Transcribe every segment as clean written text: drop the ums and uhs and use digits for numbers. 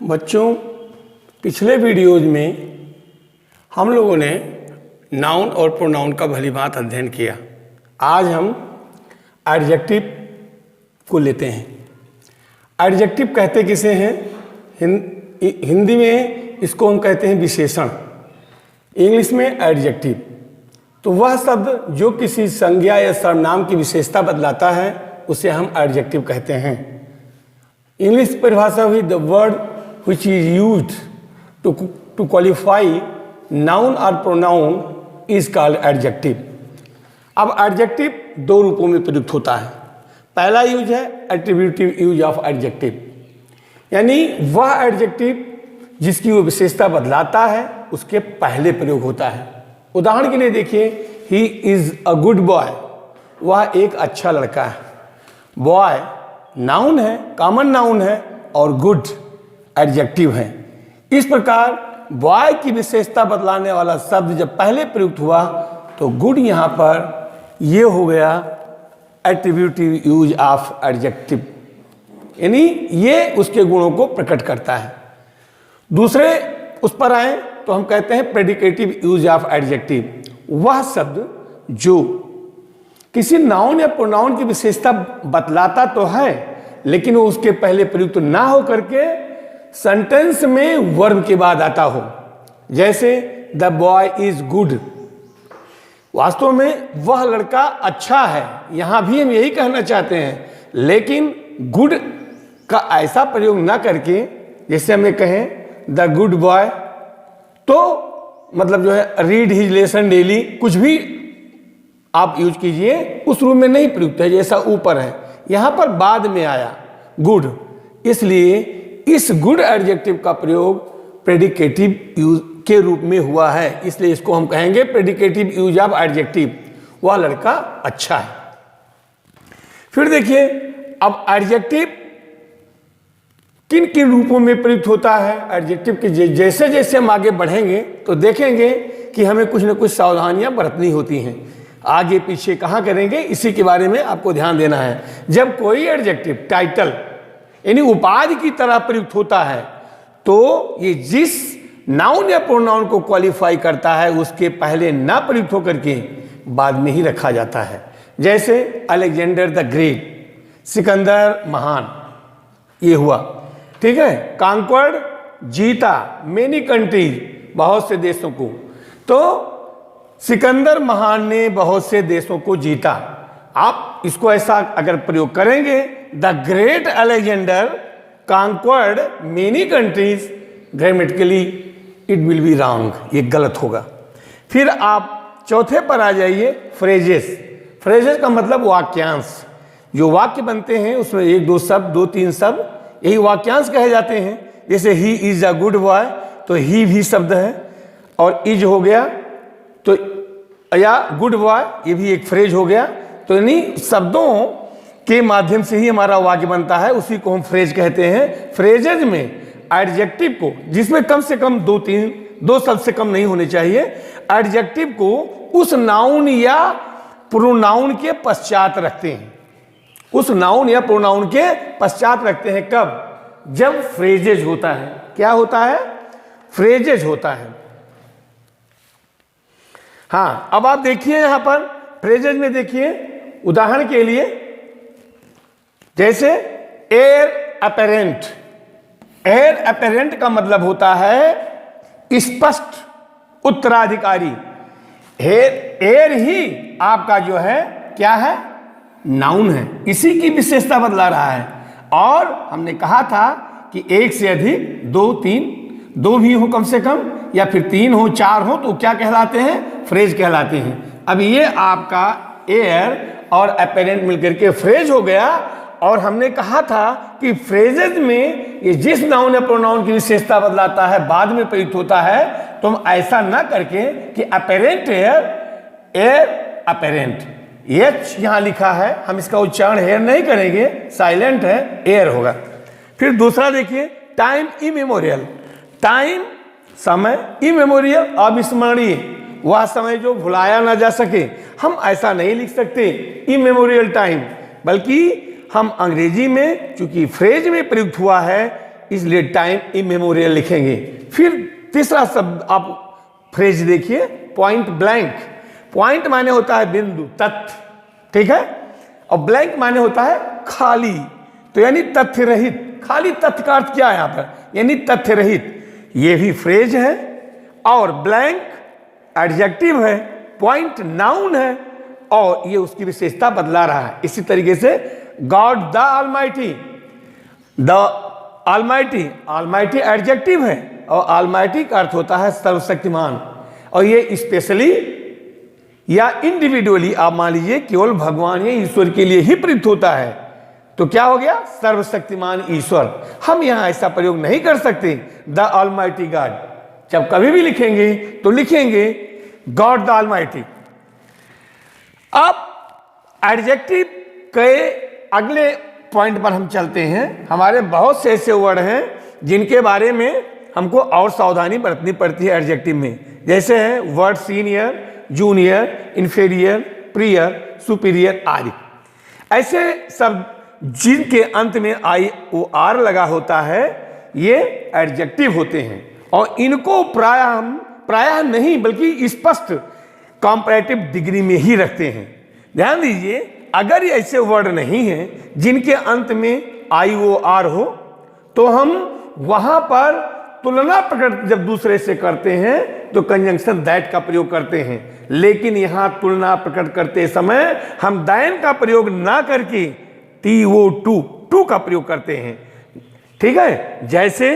बच्चों, पिछले वीडियोज में हम लोगों ने नाउन और प्रोनाउन का भलीभांति अध्ययन किया। आज हम एडजेक्टिव को लेते हैं। एडजेक्टिव कहते किसे हैं? हिंदी में इसको हम कहते हैं विशेषण, इंग्लिश में एडजेक्टिव। तो वह शब्द जो किसी संज्ञा या सर्वनाम की विशेषता बतलाता है उसे हम एडजेक्टिव कहते हैं। इंग्लिश परिभाषा हुई the word which is used to qualify noun or pronoun is called adjective। अब एडजेक्टिव दो रूपों में प्रयुक्त होता है। पहला यूज है एट्रीब्यूटिव यूज ऑफ एडजेक्टिव, यानी वह एडजेक्टिव जिसकी वो विशेषता बदलाता है उसके पहले प्रयोग होता है। उदाहरण के लिए देखिए, he is a good boy, वह एक अच्छा लड़का है। बॉय नाउन है, कॉमन नाउन है, और गुड एडजेक्टिव है। इस प्रकार बॉय की विशेषता बदलाने वाला शब्द जब पहले प्रयुक्त हुआ तो गुड यहाँ पर ये हो गया एट्रीब्यूटिव यूज ऑफ एडजेक्टिव, यानी ये उसके गुणों को प्रकट करता है। दूसरे उस पर आए तो हम कहते हैं प्रेडिकेटिव यूज ऑफ एडजेक्टिव, वह शब्द जो किसी नाउन या प्रोनाउन की विशेषता बतलाता तो है लेकिन वो उसके पहले प्रयुक्त ना हो करके सेंटेंस में वर्ब के बाद आता हो। जैसे द बॉय इज गुड, वास्तव में वह लड़का अच्छा है, यहां भी हम यही कहना चाहते हैं, लेकिन गुड का ऐसा प्रयोग ना करके जैसे हमें कहें द गुड बॉय, तो मतलब जो है रीड हिज लेसन डेली, कुछ भी आप यूज कीजिए, उस रूप में नहीं प्रयुक्त है जैसा ऊपर है, यहां पर बाद में आया गुड। इसलिए इस गुड एडजेक्टिव का प्रयोग प्रेडिकेटिव यूज के रूप में हुआ है, इसलिए इसको हम कहेंगे प्रेडिकेटिव यूज ऑफ एडजेक्टिव, वह लड़का अच्छा है। फिर देखिए, अब एडजेक्टिव किन किन रूपों में प्रयुक्त होता है। एडजेक्टिव के जैसे जैसे हम आगे बढ़ेंगे तो देखेंगे कि हमें कुछ न कुछ सावधानियां बरतनी होती हैं। आगे पीछे कहाँ करेंगे इसी के बारे में आपको ध्यान देना है। जब कोई एडजेक्टिव टाइटल यानी उपाधि की तरह प्रयुक्त होता है तो ये जिस नाउन या प्रोनाउन को क्वालिफाई करता है उसके पहले ना प्रयुक्त होकर के बाद में ही रखा जाता है। जैसे अलेक्जेंडर द ग्रेट, सिकंदर महान, ये हुआ, ठीक है। कांक्वर्ड, जीता, मेनी कंट्रीज, बहुत से देशों को। तो सिकंदर महान ने बहुत से देशों को जीता। आप इसको ऐसा अगर प्रयोग करेंगे, the great Alexander conquered many countries, grammatically it will be wrong, ये गलत होगा। फिर आप चौथे पर आ जाइए, फ्रेजेस। फ्रेजेस का मतलब वाक्यांश, जो वाक्य बनते हैं उसमें एक दो शब्द, दो तीन शब्द, यही वाक्यांश कहे जाते हैं। जैसे he is a good boy, तो ही भी शब्द है और इज हो गया, तो या गुड बॉय ये भी एक फ्रेज हो गया। तो यानी शब्दों के माध्यम से ही हमारा वाक्य बनता है, उसी को हम फ्रेज कहते हैं। फ्रेजेज में एडजेक्टिव को, जिसमें कम से कम दो शब्द से कम नहीं होने चाहिए, एडजेक्टिव को उस नाउन या प्रोनाउन के पश्चात रखते हैं। उस नाउन या प्रोनाउन के पश्चात रखते हैं कब? जब फ्रेजेज होता है। क्या होता है? फ्रेजेज होता है। हाँ, अब आप देखिए यहां पर फ्रेजेज में देखिए, उदाहरण के लिए जैसे एयर अपेरेंट। एयर अपेरेंट का मतलब होता है स्पष्ट उत्तराधिकारी। एयर ही आपका जो है क्या है? नाउन है, इसी की विशेषता बदला रहा है। और हमने कहा था कि एक से अधिक, दो तीन, दो भी हो कम से कम, या फिर तीन हो, चार हो, तो क्या कहलाते हैं? फ्रेज कहलाते हैं। अब ये आपका एयर और अपेरेंट मिलकर के फ्रेज हो गया। और हमने कहा था कि फ्रेजेज में ये जिस नाउन या प्रोनाउन की विशेषता बदलाता है बाद में प्रयुक्त होता है, तो हम ऐसा ना करके कि apparent air, air apparent, H यहां लिखा है, हम इसका उच्चारण हेयर नहीं करेंगे, साइलेंट है, एयर होगा। फिर दूसरा देखिए, टाइम इमेमोरियल। टाइम समय, इमेमोरियल अविस्मरणीय, वह समय जो भुलाया ना जा सके। हम ऐसा नहीं लिख सकते इमेमोरियल टाइम, बल्कि हम अंग्रेजी में चूंकि फ्रेज में प्रयुक्त हुआ है इसलिए टाइम इमेमोरियल लिखेंगे। फिर तीसरा शब्द आप फ्रेज देखिए, पॉइंट ब्लैंक। पॉइंट माने होता है बिंदु, तथ्य, ठीक है, और ब्लैंक माने होता है खाली, तो यानी तथ्य रहित। खाली तथ्य का अर्थ क्या है यहां पर, यानी तथ्य रहित। ये भी फ्रेज है, और ब्लैंक एडजेक्टिव है, पॉइंट नाउन है, और ये उसकी विशेषता बदला रहा है। इसी तरीके से God the almighty, the almighty, almighty adjective है, और ऑलमाइटी का अर्थ होता है सर्वशक्तिमान, और ये स्पेशली या इंडिविजुअली आप मान लीजिए केवल भगवान या ईश्वर के लिए ही प्रयुक्त होता है। तो क्या हो गया, सर्वशक्तिमान ईश्वर। हम यहां ऐसा प्रयोग नहीं कर सकते, द ऑलमाइटी गॉड। जब कभी भी लिखेंगे तो लिखेंगे गॉड द ऑलमाइटी। अब एडजेक्टिव के अगले पॉइंट पर हम चलते हैं। हमारे बहुत से ऐसे वर्ड हैं जिनके बारे में हमको और सावधानी बरतनी पड़ती है एडजेक्टिव में, जैसे है word senior, junior, inferior, prior, superior आदि। ऐसे सब जिनके अंत में IOR लगा होता है, ये एडजेक्टिव होते हैं, और इनको प्रायः नहीं बल्कि स्पष्ट कंपैरेटिव डिग्री में ही रखते हैं। ध्यान दीजिए, अगर ये ऐसे वर्ड नहीं हैं जिनके अंत में IOR हो, तो हम वहां पर तुलना प्रकट जब दूसरे से करते हैं तो कंजंक्शन दैट का प्रयोग करते हैं। लेकिन यहां तुलना प्रकट करते समय हम दैन का प्रयोग ना करके TO2 का प्रयोग करते हैं, ठीक है। जैसे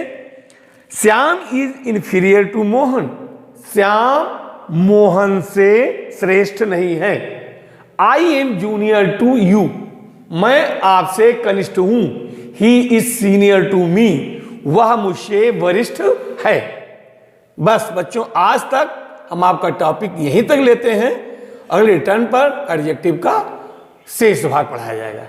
Shyam is inferior to Mohan, Shyam Mohan से श्रेष्ठ नहीं है। I am junior to you, मैं आपसे कनिष्ठ हूं। He is senior to me, वह मुझसे वरिष्ठ है। बस बच्चों, आज तक हम आपका टॉपिक यहीं तक लेते हैं। अगले टर्न पर एडजेक्टिव का शेष भाग पढ़ाया जाएगा।